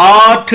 8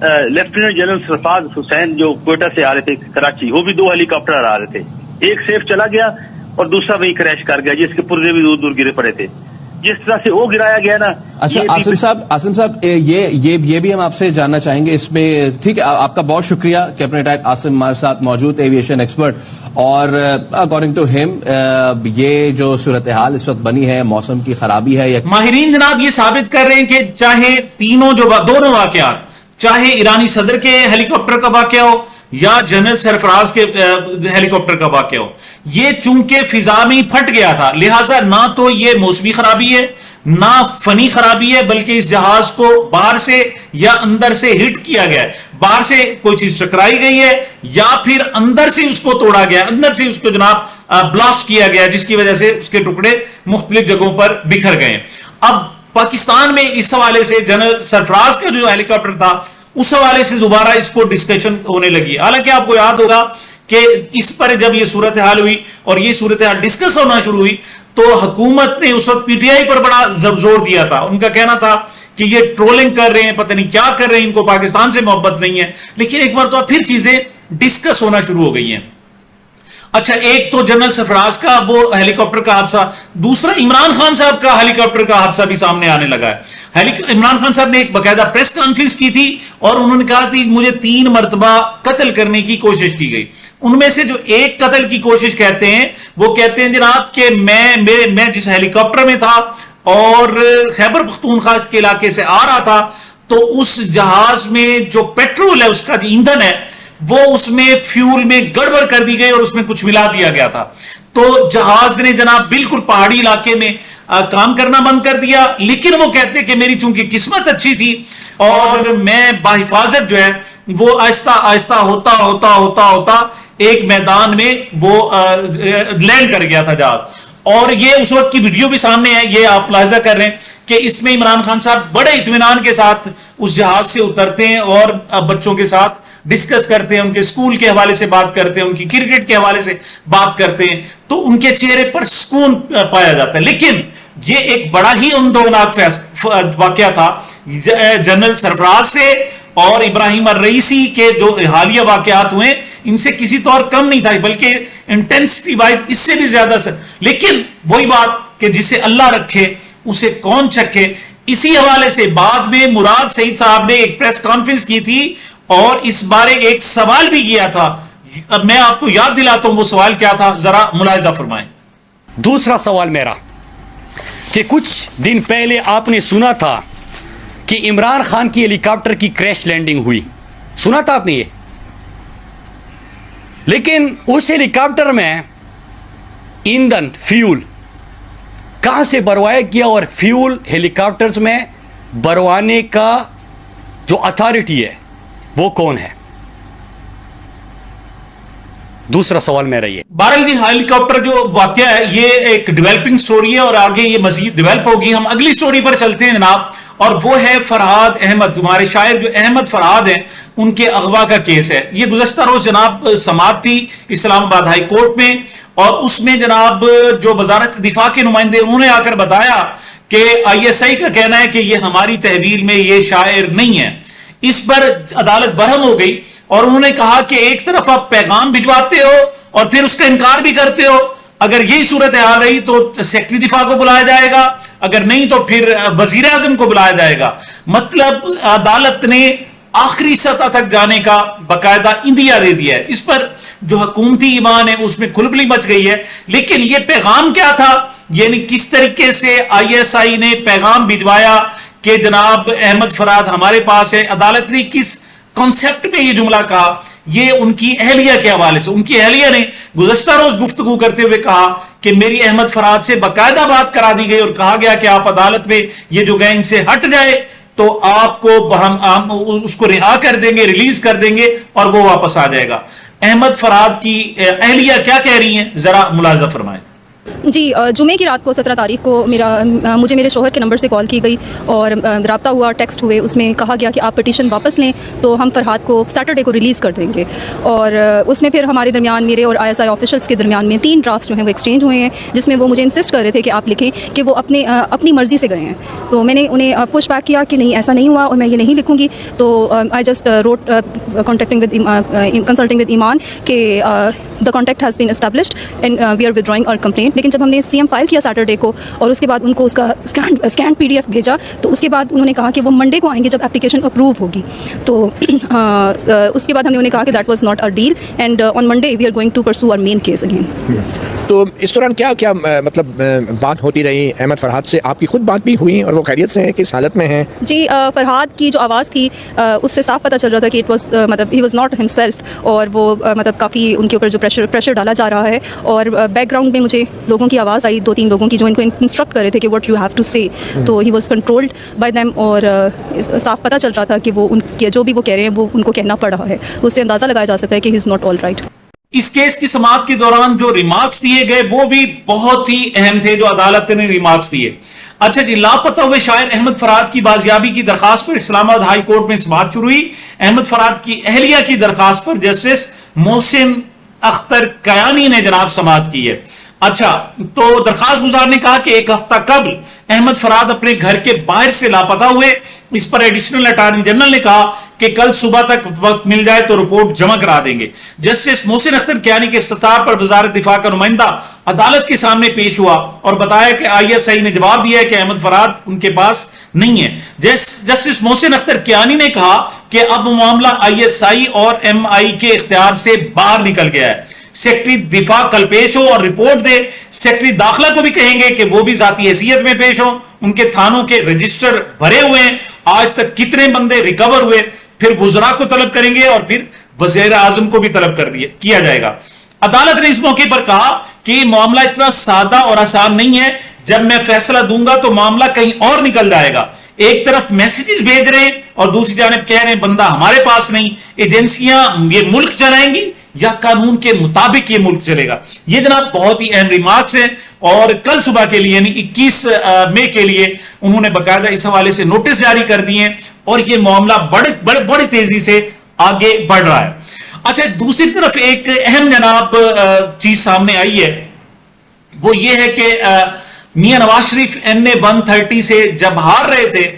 lieutenant general سرفراز حسین جو کوئٹہ سے آ رہے تھے کراچی، وہ بھی 2 ہیلی کاپٹر آ رہے تھے، ایک سیف چلا گیا اور دوسرا وہی کریش کر گیا جس کے پرزے بھی دور دور گرے پڑے تھے. جس طرح سے وہ گرایا گیا نا. اچھا عاصم صاحب یہ بھی ہم آپ سے جاننا چاہیں گے اس میں. ٹھیک ہے، آپ کا بہت شکریہ. کیپٹن اٹیک عاصم ہمارے ساتھ موجود، ایویشن ایکسپرٹ. اور اکارڈنگ ٹو ہم یہ جو صورتحال اس وقت بنی ہے، موسم کی خرابی ہے. ماہرین جناب یہ ثابت کر رہے ہیں کہ چاہے دونوں واقعات، چاہے ایرانی صدر کے ہیلی کاپٹر کا واقعہ ہو یا جنرل سرفراز کے ہیلی کاپٹر کا واقعہ ہو، یہ چونکہ فضا میں پھٹ گیا تھا، لہٰذا نہ تو یہ موسمی خرابی ہے نہ فنی خرابی ہے، بلکہ اس جہاز کو باہر سے یا اندر سے ہٹ کیا گیا ہے. باہر سے کوئی چیز ٹکرائی گئی ہے یا پھر اندر سے اس کو توڑا گیا، اندر سے اس کو جناب بلاسٹ کیا گیا، جس کی وجہ سے اس کے ٹکڑے مختلف جگہوں پر بکھر گئے. اب پاکستان میں اس حوالے سے جنرل سرفراز کا جو ہیلی کاپٹر تھا اس حوالے سے دوبارہ اس کو ڈسکشن ہونے لگی. حالانکہ آپ کو یاد ہوگا کہ اس پر جب یہ صورتحال ہوئی اور یہ صورتحال ڈسکس ہونا شروع ہوئی تو حکومت نے اس وقت پی ٹی آئی پر بڑا زور دیا تھا. ان کا کہنا تھا کہ یہ ٹرولنگ کر رہے ہیں، پتہ نہیں کیا کر رہے ہیں، ان کو پاکستان سے محبت نہیں ہے. لیکن ایک مرتبہ پھر چیزیں ڈسکس ہونا شروع ہو گئی ہیں. اچھا، ایک تو جنرل سرفراز کا وہ ہیلی کاپٹر کا حادثہ، دوسرا عمران خان صاحب کا ہیلی کاپٹر کا حادثہ بھی سامنے آنے لگا ہے. عمران خان صاحب نے ایک باقاعدہ پریس کانفرنس کی تھی اور انہوں نے کہا تھی مجھے 3 مرتبہ قتل کرنے کی کوشش کی گئی. ان میں سے جو ایک قتل کی کوشش کہتے ہیں وہ کہتے ہیں جناب کہ میں جس ہیلی کاپٹر میں تھا اور خیبر پختونخوا کے علاقے سے آ رہا تھا تو اس جہاز میں جو پیٹرول ہے، اس کا جو ایندھن ہے، وہ اس میں فیول میں گڑبڑ کر دی گئی اور اس میں کچھ ملا دیا گیا تھا. تو جہاز نے جناب بالکل پہاڑی علاقے میں کام کرنا بند کر دیا. لیکن وہ کہتے کہ میری چونکہ قسمت اچھی تھی اور میں بحفاظت جو ہے وہ آہستہ آہستہ ہوتا ایک میدان میں وہ لینڈ کر گیا تھا جہاز. اور یہ اس وقت کی ویڈیو بھی سامنے ہے، یہ آپ ملاحظہ کر رہے ہیں کہ اس میں عمران خان صاحب بڑے اطمینان کے ساتھ اس جہاز سے اترتے ہیں اور بچوں کے ساتھ ڈسکس کرتے ہیں، ان کے اسکول کے حوالے سے بات کرتے ہیں، ان کی کرکٹ کے حوالے سے بات کرتے ہیں، تو ان کے چہرے پر سکون پایا جاتا ہے. لیکن یہ ایک بڑا ہی اندوناک واقعہ تھا جنرل سرفراز سے اور ابراہیم الرئیسی کے جو حالیہ واقعات ہوئے ان سے کسی طور کم نہیں تھا، بلکہ انٹینسٹی وائز اس سے بھی زیادہ سے. لیکن وہی بات کہ جسے اللہ رکھے اسے کون چکھے. اسی حوالے سے بعد میں مراد سعید صاحب نے ایک پریس کانفرنس کی تھی اور اس بارے ایک سوال بھی کیا تھا. اب میں آپ کو یاد دلاتا ہوں وہ سوال کیا تھا، ذرا ملاحظہ فرمائیں. دوسرا سوال میرا کہ کچھ دن پہلے آپ نے سنا تھا کہ عمران خان کی ہیلی کاپٹر کی کریش لینڈنگ ہوئی، سنا تھا آپ نے یہ؟ لیکن اس ہیلی کاپٹر میں ایندھن فیول کہاں سے بھروایا گیا اور فیول ہیلی کاپٹرز میں بھروانے کا جو اتھارٹی ہے وہ کون ہے؟ دوسرا سوال میرا یہ. بہرحال یہ ہیلی کاپٹر جو واقعہ ہے یہ ایک ڈیولپنگ سٹوری ہے اور آگے یہ مزید ڈیولپ ہوگی. ہم اگلی سٹوری پر چلتے ہیں جناب، اور وہ ہے فرحاد احمد. ہمارے شاعر جو احمد فرحاد ہیں ان کے اغوا کا کیس ہے. یہ گزشتہ روز جناب سماعت تھی اسلام آباد ہائی کورٹ میں، اور اس میں جناب جو وزارت دفاع کے نمائندے انہوں نے آ کر بتایا کہ ISI کا کہنا ہے کہ یہ ہماری تحویل میں یہ شاعر نہیں ہے. اس پر عدالت برہم ہو گئی اور انہوں نے کہا کہ ایک طرف آپ پیغام بھجواتے ہو اور پھر اس کا انکار بھی کرتے ہو. اگر یہی صورتحال رہی تو سیکرٹری دفاع کو بلایا جائے گا، اگر نہیں تو پھر وزیر اعظم کو بلایا جائے گا. مطلب عدالت نے آخری سطح تک جانے کا باقاعدہ اندیا دے دیا ہے. اس پر جو حکومتی ایمان ہے اس میں کھلبلی مچ گئی ہے. لیکن یہ پیغام کیا تھا، یعنی کس طریقے سے ISI نے پیغام بھجوایا کہ جناب احمد فرحاد ہمارے پاس ہے، عدالت نے کس کانسیپٹ میں یہ جملہ کہا، یہ ان کی اہلیہ کے حوالے سے. ان کی اہلیہ نے گزشتہ روز گفتگو کرتے ہوئے کہا کہ میری احمد فرحاد سے باقاعدہ بات کرا دی گئی اور کہا گیا کہ آپ عدالت میں یہ جو گینگ سے ہٹ جائے تو آپ کو ہم اس کو رہا کر دیں گے، ریلیز کر دیں گے اور وہ واپس آ جائے گا. احمد فرحاد کی اہلیہ کیا کہہ رہی ہیں، ذرا ملاحظہ فرمائیں. جی جمعے کی رات کو 17 تاریخ کو مجھے میرے شوہر کے نمبر سے کال کی گئی اور رابطہ ہوا، ٹیکسٹ ہوئے، اس میں کہا گیا کہ آپ پٹیشن واپس لیں تو ہم فرحاد کو سیٹرڈے کو ریلیز کر دیں گے، اور اس میں پھر ہمارے درمیان، میرے اور آئی ایس آئی آفیشلس کے درمیان میں 3 ڈرافٹس جو ہیں وہ ایکسچینج ہوئے ہیں، جس میں وہ مجھے انسسٹ کر رہے تھے کہ آپ لکھیں کہ وہ اپنی مرضی سے گئے ہیں. تو میں نے انہیں پش بیک کیا کہ نہیں، ایسا نہیں ہوا اور میں یہ نہیں لکھوں گی. تو I just wrote consulting with Iman کہ the contact has been established and we are withdrawing our complaint. لیکن جب ہم نے CM فائل کیا سیٹرڈے کو اور اس کے بعد ان کو اس کا اسکین PDF بھیجا تو اس کے بعد انہوں نے کہا کہ وہ منڈے کو آئیں گے جب اپلیکیشن اپروو ہوگی. تو اس کے بعد ہم نے انہیں کہا کہ that was not our deal and on Monday we are going to pursue our main case again. تو اس دوران کیا مطلب بات ہوتی رہی احمد فرحاد سے؟ آپ کی خود بات بھی ہوئی اور وہ خیریت سے ہیں، کس حالت میں ہیں؟ جی فرحاد کی جو آواز تھی اس سے صاف پتہ چل رہا تھا کہ مطلب ہی واز ناٹ ہمسیلف، اور وہ مطلب کافی ان کے اوپر جو پریشر ڈالا جا رہا ہے. اور بیک گراؤنڈ میں مجھے لوگوں کی آواز آئی، 2-3 لوگوں کی جو ان کو انسٹرکٹ کر رہے تھے کہ واٹ یو ہیو ٹو سے. تو he was controlled by them, اور صاف پتہ چل رہا تھا کہ وہ ان کے جو بھی وہ کہہ رہے ہیں وہ ان کو کہنا پڑ رہا ہے. اس سے اندازہ لگایا جا سکتا ہے کہ he is not all right. اس کیس کی سماعت کے دوران جو ریمارکس دیے گئے وہ بھی بہت ہی اہم تھے جو عدالت نے ریمارکس دیے. اچھا جی، لاپتہ ہوئے شاعر احمد فرحاد کی بازیابی کی درخواست پر اسلام آباد ہائی کورٹ میں سماعت شروع ہوئی. احمد فرحاد کی اہلیہ کی درخواست پر جسٹس محسن اختر کیانی نے جناب سماعت کی ہے. اچھا، تو درخواست گزار نے کہا کہ 1 ہفتہ قبل احمد فرحاد اپنے گھر کے باہر سے لاپتہ ہوئے. اس پر ایڈیشنل اٹارنی جنرل نے کہا کہ کل صبح تک وقت مل جائے تو رپورٹ جمع کرا دیں گے. جسٹس محسن اختر کیانی کے افتتاح پر وزارت دفاع کا نمائندہ عدالت کے سامنے پیش ہوا اور بتایا کہ ISI نے جواب دیا ہے کہ احمد فرحاد ان کے پاس نہیں ہے. جسٹس محسن اختر کیانی نے کہا کہ اب معاملہ ISI اور MI کے اختیار سے باہر نکل گیا ہے. سیکرٹری دفاع کل پیش ہو اور رپورٹ دے. سیکرٹری داخلہ کو بھی کہیں گے کہ وہ بھی ذاتی حیثیت میں پیش ہو. ان کے تھانوں کے رجسٹر بھرے ہوئے ہیں، آج تک کتنے بندے ریکور ہوئے. پھر وزراء کو طلب کریں گے اور پھر وزیر اعظم کو بھی طلب کیا جائے گا. عدالت نے اس موقع پر کہا کہ یہ معاملہ اتنا سادہ اور آسان نہیں ہے. جب میں فیصلہ دوں گا تو معاملہ کہیں اور نکل جائے گا. ایک طرف میسیجز بھیج رہے ہیں اور دوسری جانب کہہ رہے ہیں بندہ ہمارے پاس نہیں. ایجنسیاں یہ ملک چلائیں گی یا قانون کے مطابق یہ ملک چلے گا؟ یہ جناب بہت ہی اہم ریمارکس ہیں. اور کل صبح کے لیے یعنی 21 مئی کے لیے انہوں نے باقاعدہ اس حوالے سے نوٹس جاری کر دیے اور یہ معاملہ بڑی تیزی سے آگے بڑھ رہا ہے. اچھا، دوسری طرف ایک اہم جناب چیز سامنے آئی ہے، وہ یہ ہے کہ میاں نواز شریف NA 130 سے جب ہار رہے تھے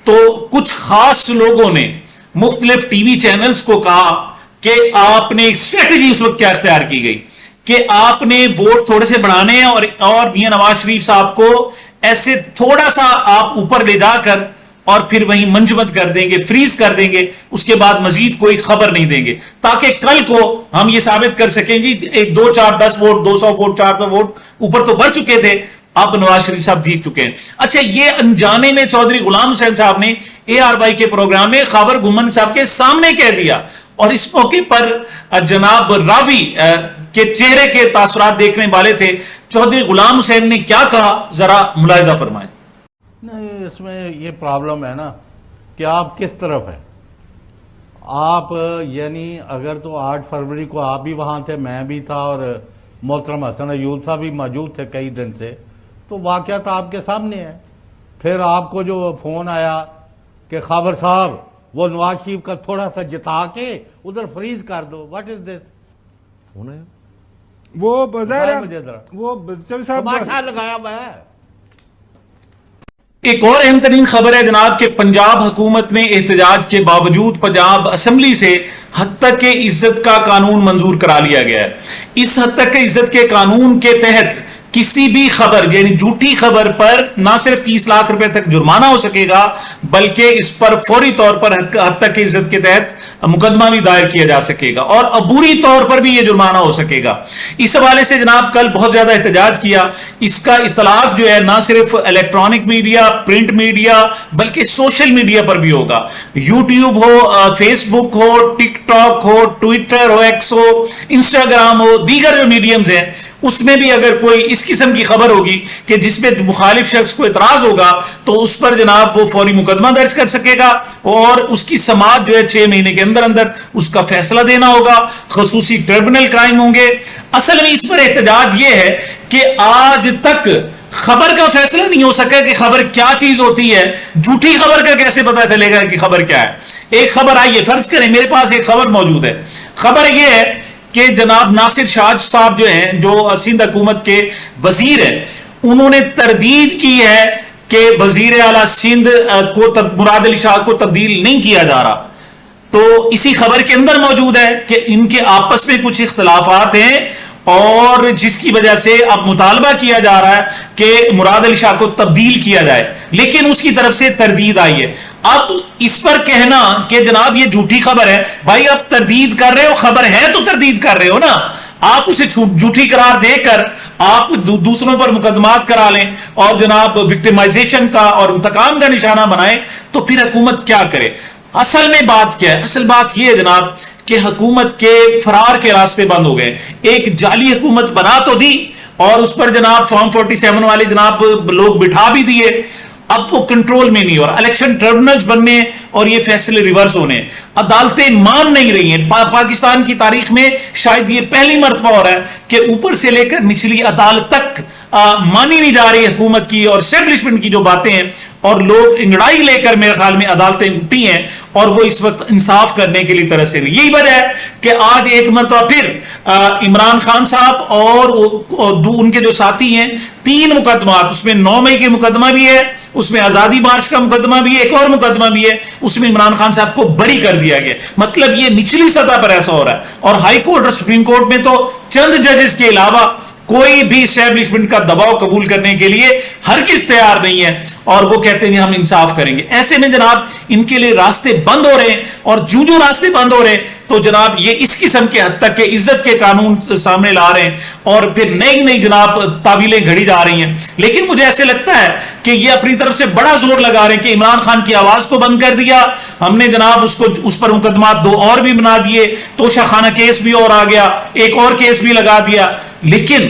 تو کچھ خاص لوگوں نے مختلف ٹی وی چینلز کو کہا کہ آپ نے اسٹریٹجی اس وقت کیا اختیار کی گئی کہ آپ نے ووٹ تھوڑے سے بڑھانے ہیں اور میاں نواز شریف صاحب کو ایسے تھوڑا سا آپ اوپر لے جا کر اور پھر وہیں منجمد کر دیں گے، فریز کر دیں گے، اس کے بعد مزید کوئی خبر نہیں دیں گے تاکہ کل کو ہم یہ ثابت کر سکیں جی 2 4 10 ووٹ 200 ووٹ 400 ووٹ اوپر تو بڑھ چکے تھے، اب نواز شریف صاحب جیت چکے ہیں. اچھا، یہ انجانے میں چودھری غلام حسین صاحب نے ARY کے پروگرام میں خاور گمن صاحب کے سامنے کہہ دیا. اور اس موقع پر جناب راوی کے چہرے کے تاثرات دیکھنے والے تھے. چودھری غلام حسین نے کیا کہا، ذرا ملاحظہ فرمائیں. نہیں، اس میں یہ پرابلم ہے نا کہ آپ کس طرف ہیں. آپ یعنی اگر تو 8 فروری کو آپ بھی وہاں تھے، میں بھی تھا اور محترم حسن ایوب صاحب بھی موجود تھے کئی دن سے، تو واقعات آپ کے سامنے ہے. پھر آپ کو جو فون آیا کہ خاور صاحب وہ نواز شریف کا تھوڑا سا جتا کے ادھر فریز کر دو، واٹ از دس؟ فون ہے وہ بظاہر وہ تماشا لگایا ہوا ہے. ایک اور اہم ترین خبر ہے جناب کہ پنجاب حکومت نے احتجاج کے باوجود پنجاب اسمبلی سے حد تک کے عزت کا قانون منظور کرا لیا گیا ہے. اس حد تک کے عزت کے قانون کے تحت کسی بھی خبر یعنی جھوٹی خبر پر نہ صرف 30 لاکھ روپے تک جرمانہ ہو سکے گا بلکہ اس پر فوری طور پر حد تک کی عزت کے تحت مقدمہ بھی دائر کیا جا سکے گا اور عبوری طور پر بھی یہ جرمانہ ہو سکے گا. اس حوالے سے جناب کل بہت زیادہ احتجاج کیا. اس کا اطلاق جو ہے نہ صرف الیکٹرانک میڈیا، پرنٹ میڈیا بلکہ سوشل میڈیا پر بھی ہوگا. یوٹیوب ہو، فیس بک ہو، ٹک ٹاک ہو، ٹویٹر ہو، ایکس ہو، انسٹاگرام ہو، دیگر جو میڈیمز ہیں اس میں بھی اگر کوئی اس قسم کی خبر ہوگی کہ جس میں مخالف شخص کو اعتراض ہوگا تو اس پر جناب وہ فوری مقدمہ درج کر سکے گا اور اس کی سماعت جو ہے 6 مہینے کے اندر اندر اس کا فیصلہ دینا ہوگا. خصوصی ٹریبونل قائم ہوں گے. اصل میں اس پر احتجاج یہ ہے کہ آج تک خبر کا فیصلہ نہیں ہو سکا کہ خبر کیا چیز ہوتی ہے. جھوٹی خبر کا کیسے پتا چلے گا کہ خبر کیا ہے؟ ایک خبر آئیے فرض کریں میرے پاس ایک خبر موجود ہے. خبر یہ ہے کہ جناب ناصر شاہ صاحب جو ہیں جو سندھ حکومت کے وزیر ہیں انہوں نے تردید کی ہے کہ وزیر اعلیٰ سندھ کو مراد علی شاہ کو تبدیل نہیں کیا جا رہا. تو اسی خبر کے اندر موجود ہے کہ ان کے آپس میں کچھ اختلافات ہیں اور جس کی وجہ سے اب مطالبہ کیا جا رہا ہے کہ مراد علی شاہ کو تبدیل کیا جائے، لیکن اس کی طرف سے تردید آئی ہے. اب اس پر کہنا کہ جناب یہ جھوٹی خبر ہے، بھائی آپ تردید کر رہے ہو، خبر ہے تو تردید کر رہے ہو نا. آپ اسے جھوٹی قرار دے کر آپ دوسروں پر مقدمات کرا لیں اور جناب وکٹمائزیشن کا اور انتقام کا نشانہ بنائیں تو پھر حکومت کیا کرے؟ اصل میں بات کیا ہے؟ اصل بات یہ ہے جناب کہ حکومت کے فرار کے راستے بند ہو گئے. ایک جعلی حکومت بنا تو دی اور اس پر جناب فارم 47 والے جناب لوگ بٹھا بھی دیے، اب وہ کنٹرول میں نہیں ہو رہا. الیکشن ٹربونلز بننے اور یہ فیصلے ریورس ہونے، عدالتیں مان نہیں رہی ہیں. پاکستان کی تاریخ میں شاید یہ پہلی مرتبہ ہو رہا ہے کہ اوپر سے لے کر نچلی عدالت تک مانی نہیں جا رہی حکومت کی اور اسٹیبلشمنٹ کی جو باتیں ہیں، اور لوگ انگڑائی لے کر میرے خیال میں عدالتیں اٹھی ہیں اور وہ اس وقت انصاف کرنے کے لیے ترس رہی. یہی وجہ ہے کہ آج ایک مرتبہ پھر عمران خان صاحب اور ان کے جو ساتھی ہیں 3 مقدمات، اس میں 9 مئی کے مقدمہ بھی ہے، اس میں آزادی مارچ کا مقدمہ بھی ہے، ایک اور مقدمہ بھی ہے، اس میں عمران خان صاحب کو بری کر دیا گیا. مطلب یہ نچلی سطح پر ایسا ہو رہا ہے. اور ہائی کورٹ اور سپریم کورٹ میں تو چند ججز کے علاوہ کوئی بھی اسٹیبلشمنٹ کا دباؤ قبول کرنے کے لیے ہرگز تیار نہیں ہے اور وہ کہتے ہیں ہم انصاف کریں گے. ایسے میں جناب ان کے لیے راستے بند ہو رہے ہیں اور جو راستے بند ہو رہے ہیں تو جناب یہ اس قسم کے حد تک کہ عزت کے قانون سامنے لا رہے ہیں اور پھر نئی جناب تعویلیں گھڑی جا رہی ہیں. لیکن مجھے ایسے لگتا ہے کہ یہ اپنی طرف سے بڑا زور لگا رہے ہیں کہ عمران خان کی آواز کو بند کر دیا ہم نے جناب، اس پر مقدمات 2 اور بھی بنا دیے، توشہ خانہ کیس بھی اور آ گیا، ایک اور کیس بھی لگا دیا. لیکن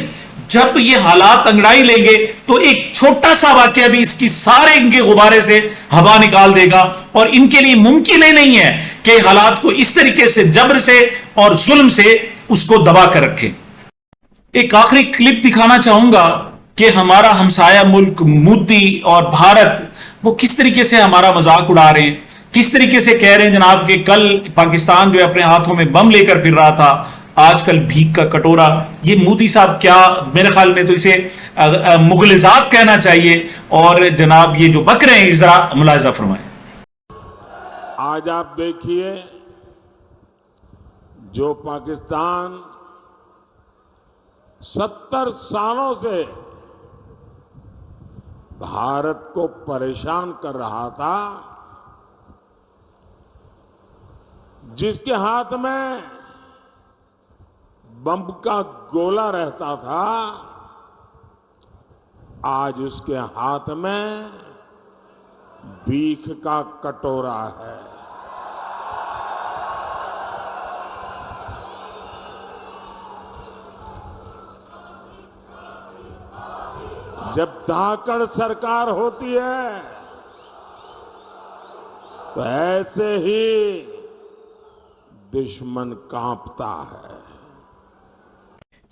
جب یہ حالات انگڑائی لیں گے تو ایک چھوٹا سا واقعہ بھی اس کی سارے ان کے غبارے سے ہوا نکال دے گا اور ان کے لیے ممکن ہی نہیں ہے کہ حالات کو اس طریقے سے جبر سے اور ظلم سے اس کو دبا کر رکھیں. ایک آخری کلپ دکھانا چاہوں گا کہ ہمارا ہمسایہ ملک مودی اور بھارت وہ کس طریقے سے ہمارا مذاق اڑا رہے ہیں، کس طریقے سے کہہ رہے ہیں جناب کہ کل پاکستان جو اپنے ہاتھوں میں بم لے کر پھر رہا تھا، آج کل بھیک کا کٹورا. یہ مودی صاحب کیا، میرے خیال میں تو اسے مغلظات کہنا چاہیے. اور جناب یہ جو بک رہے ہیں ذرا ملاحظہ فرمائیں. آج آپ دیکھیے جو پاکستان 70 سالوں سے بھارت کو پریشان کر رہا تھا، جس کے ہاتھ میں بم کا گولہ رہتا تھا، آج اس کے ہاتھ میں بھیک کا کٹورا ہے. جب دھاکڑ سرکار ہوتی ہے تو ایسے ہی دشمن کانپتا ہے.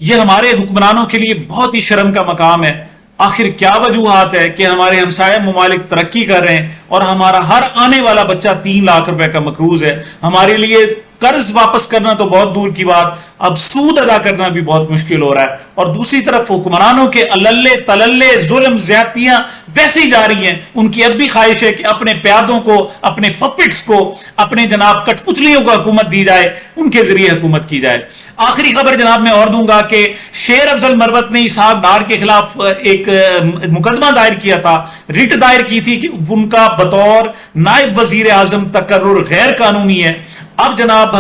یہ ہمارے حکمرانوں کے لیے بہت ہی شرم کا مقام ہے. آخر کیا وجوہات ہے کہ ہمارے ہمسایہ ممالک ترقی کر رہے ہیں اور ہمارا ہر آنے والا بچہ 3 لاکھ روپے کا مقروض ہے. ہمارے لیے قرض واپس کرنا تو بہت دور کی بات، اب سود ادا کرنا بھی بہت مشکل ہو رہا ہے. اور دوسری طرف حکمرانوں کے اللے تللے ظلم زیادتیاں ویسے ہی جاری ہیں. ان کی اب بھی خواہش ہے کہ اپنے پیادوں کو، اپنے پپٹس کو، اپنے جناب کٹ پتلیوں کو حکومت دی جائے، ان کے ذریعے حکومت کی جائے. آخری خبر جناب میں اور دوں گا کہ شیر افضل مروت نے اسحاق ڈار کے خلاف ایک مقدمہ دائر کیا تھا، ریٹ دائر کی تھی کہ ان کا بطور نائب وزیر اعظم تقرر غیر قانونی ہے. اب جناب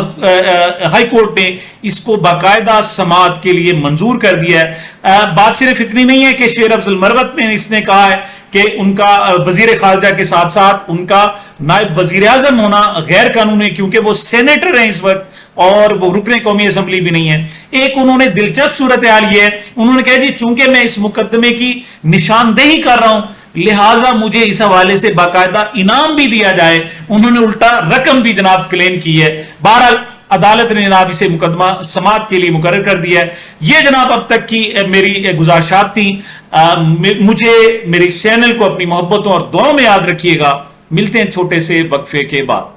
ہائی کورٹ نے اس کو باقاعدہ سماعت کے لیے منظور کر دیا ہے. بات صرف اتنی نہیں ہے کہ شیر افضل مروت میں اس نے کہا ہے کہ ان کا وزیر خارجہ کے ساتھ ساتھ ان کا نائب وزیر اعظم ہونا غیر قانونی ہے کیونکہ وہ سینیٹر ہیں اس وقت. اور وہ رکن قومی اسمبلی بھی نہیں ہے. ایک انہوں نے دلچسپ صورتحال یہ ہے, انہوں نے کہا جی چونکہ میں اس مقدمے کی نشاندہی کر رہا ہوں لہٰذا مجھے اس حوالے سے باقاعدہ انعام بھی دیا جائے. انہوں نے الٹا رقم بھی جناب کلیم کی ہے. بہرحال عدالت نے جناب اسے مقدمہ سماعت کے لیے مقرر کر دیا ہے. یہ جناب اب تک کی میری گزارشات تھیں. مجھے میرے اس چینل کو اپنی محبتوں اور دعاؤں میں یاد رکھیے گا. ملتے ہیں چھوٹے سے وقفے کے بعد.